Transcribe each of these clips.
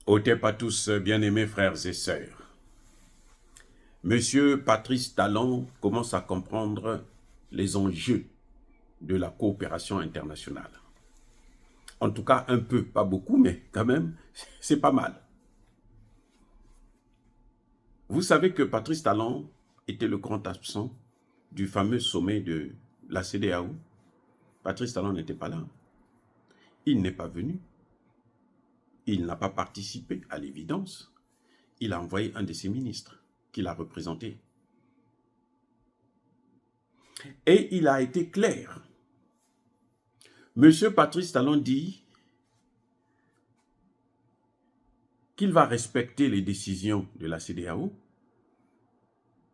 Otep à tous, bien-aimés frères et sœurs. Monsieur Patrice Talon commence à comprendre les enjeux de la coopération internationale. En tout cas, un peu, pas beaucoup, mais quand même, c'est pas mal. Vous savez que Patrice Talon était le grand absent du fameux sommet de la CEDEAO. Patrice Talon n'était pas là. Il n'est pas venu. Il n'a pas participé, à l'évidence. Il a envoyé un de ses ministres qui l'a représenté. Et il a été clair. Monsieur Patrice Talon dit qu'il va respecter les décisions de la CEDEAO,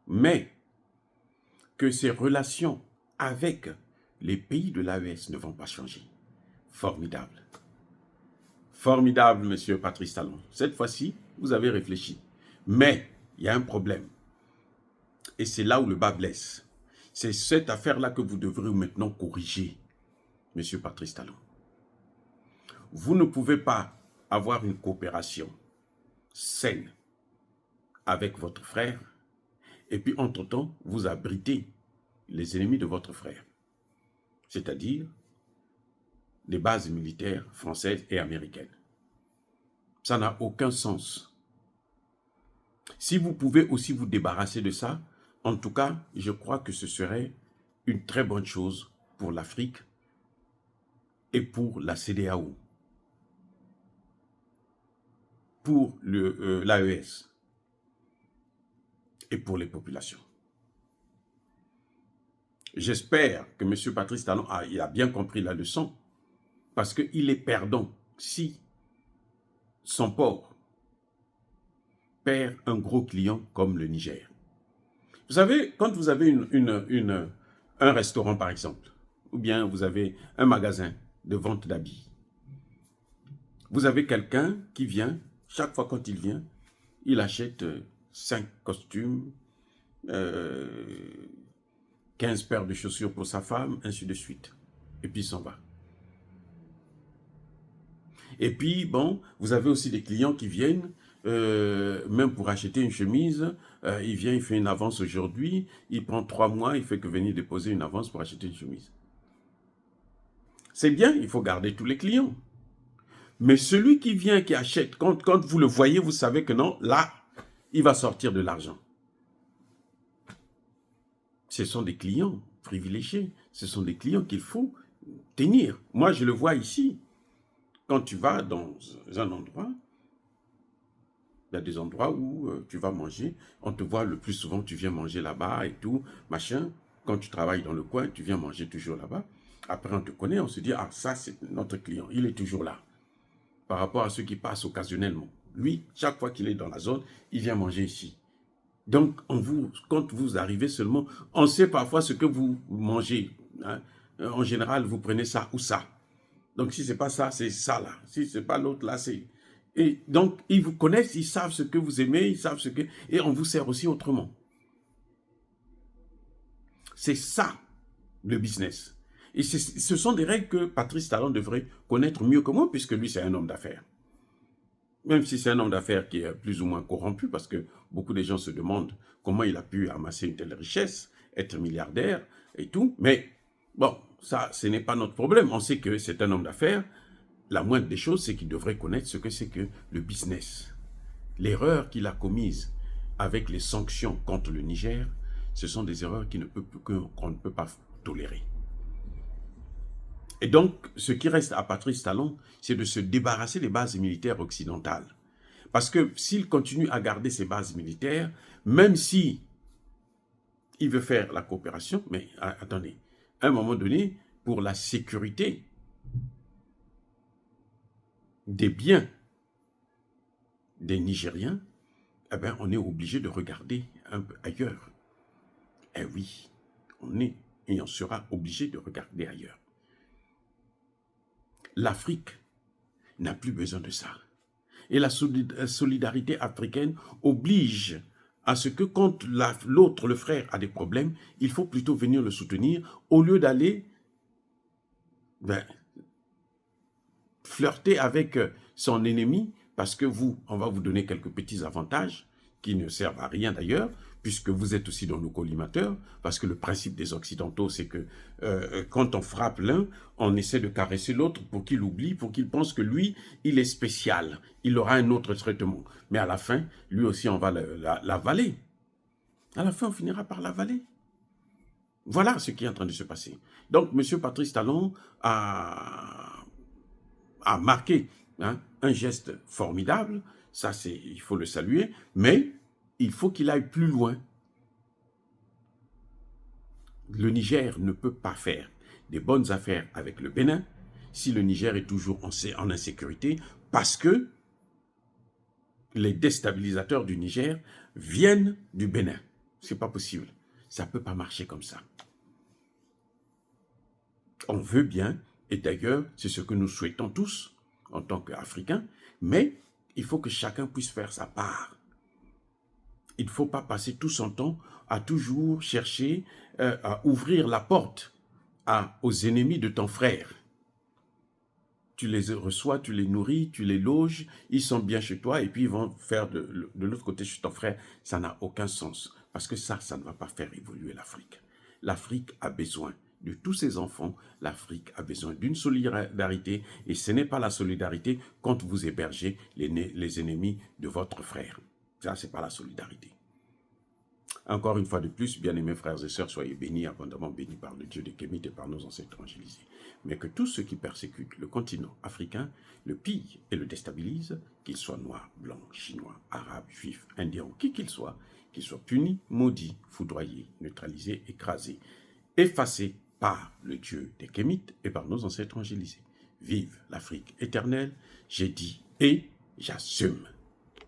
mais que ses relations avec les pays de l'AES ne vont pas changer. Formidable. Formidable, monsieur Patrice Talon. Cette fois-ci, vous avez réfléchi. Mais il y a un problème. Et c'est là où le bas blesse. C'est cette affaire-là que vous devrez maintenant corriger, monsieur Patrice Talon. Vous ne pouvez pas avoir une coopération saine avec votre frère et puis entre-temps, vous abritez les ennemis de votre frère, c'est-à-dire les bases militaires françaises et américaines. Ça n'a aucun sens. Si vous pouvez aussi vous débarrasser de ça, en tout cas, je crois que ce serait une très bonne chose pour l'Afrique et pour la CEDEAO, pour l'AES et pour les populations. J'espère que M. Patrice Talon a bien compris la leçon, parce qu'il est perdant si son port perd un gros client comme le Niger. Vous savez, quand vous avez un restaurant par exemple, ou bien vous avez un magasin de vente d'habits, vous avez quelqu'un qui vient, chaque fois quand il vient, il achète 5 costumes, 15 paires de chaussures pour sa femme, ainsi de suite. Et puis il s'en va. Et puis, bon, vous avez aussi des clients qui viennent, même pour acheter une chemise, il vient, il fait une avance aujourd'hui, il prend 3 mois, il fait que venir déposer une avance pour acheter une chemise. C'est bien, il faut garder tous les clients. Mais celui qui vient, qui achète, quand vous le voyez, vous savez que non, là, il va sortir de l'argent. Ce sont des clients privilégiés, ce sont des clients qu'il faut tenir. Moi, je le vois ici. Quand tu vas dans un endroit, il y a des endroits où tu vas manger, on te voit le plus souvent, tu viens manger là-bas et tout, machin. Quand tu travailles dans le coin, tu viens manger toujours là-bas. Après, on te connaît, on se dit, ah, ça, c'est notre client, il est toujours là. Par rapport à ceux qui passent occasionnellement. Lui, chaque fois qu'il est dans la zone, il vient manger ici. Donc, quand vous arrivez seulement, on sait parfois ce que vous mangez. Hein. En général, vous prenez ça ou ça. Donc, si ce n'est pas ça, c'est ça là. Si ce n'est pas l'autre là, c'est... Et donc, ils vous connaissent, ils savent ce que vous aimez, ils savent ce que... Et on vous sert aussi autrement. C'est ça, le business. Et ce sont des règles que Patrice Talon devrait connaître mieux que moi, puisque lui, c'est un homme d'affaires. Même si c'est un homme d'affaires qui est plus ou moins corrompu, parce que beaucoup de gens se demandent comment il a pu amasser une telle richesse, être milliardaire et tout. Mais bon, ça, ce n'est pas notre problème. On sait que c'est un homme d'affaires. La moindre des choses, c'est qu'il devrait connaître ce que c'est que le business. L'erreur qu'il a commise avec les sanctions contre le Niger, ce sont des erreurs qu'on ne peut pas tolérer. Et donc, ce qui reste à Patrice Talon, c'est de se débarrasser des bases militaires occidentales. Parce que s'il continue à garder ces bases militaires, même si il veut faire la coopération, mais attendez, à un moment donné, pour la sécurité des biens des Nigériens, eh bien, on est obligé de regarder un peu ailleurs. Eh oui, on est et on sera obligé de regarder ailleurs. L'Afrique n'a plus besoin de ça. Et la solidarité africaine oblige à ce que quand l'autre, le frère, a des problèmes, il faut plutôt venir le soutenir au lieu d'aller flirter avec son ennemi parce que vous, on va vous donner quelques petits avantages qui ne servent à rien d'ailleurs, puisque vous êtes aussi dans nos collimateurs, parce que le principe des Occidentaux, c'est que quand on frappe l'un, on essaie de caresser l'autre pour qu'il oublie, pour qu'il pense que lui, il est spécial, il aura un autre traitement. Mais à la fin, lui aussi, on va l'avaler. À la fin, on finira par l'avaler. Voilà ce qui est en train de se passer. Donc, M. Patrice Talon a marqué un geste formidable, ça il faut le saluer, mais il faut qu'il aille plus loin. Le Niger ne peut pas faire des bonnes affaires avec le Bénin si le Niger est toujours en insécurité, parce que les déstabilisateurs du Niger viennent du Bénin. C'est pas possible. Ça peut pas marcher comme ça. On veut bien, et d'ailleurs, c'est ce que nous souhaitons tous en tant qu'Africains, mais il faut que chacun puisse faire sa part. Il ne faut pas passer tout son temps à toujours chercher à ouvrir la porte aux ennemis de ton frère. Tu les reçois, tu les nourris, tu les loges, ils sont bien chez toi et puis ils vont faire de l'autre côté chez ton frère. Ça n'a aucun sens parce que ça ne va pas faire évoluer l'Afrique. L'Afrique a besoin de tous ses enfants, l'Afrique a besoin d'une solidarité et ce n'est pas la solidarité quand vous hébergez les ennemis de votre frère. Ça, ce n'est pas la solidarité. Encore une fois de plus, bien-aimés frères et sœurs, soyez bénis, abondamment bénis par le Dieu des Kémites et par nos ancêtres évangélisés. Mais que tous ceux qui persécutent le continent africain le pillent et le déstabilisent, qu'ils soient noirs, blancs, chinois, arabes, juifs, indiens ou qui qu'ils soient punis, maudits, foudroyés, neutralisés, écrasés, effacés par le Dieu des Kémites et par nos ancêtres évangélisés. Vive l'Afrique éternelle, j'ai dit et j'assume.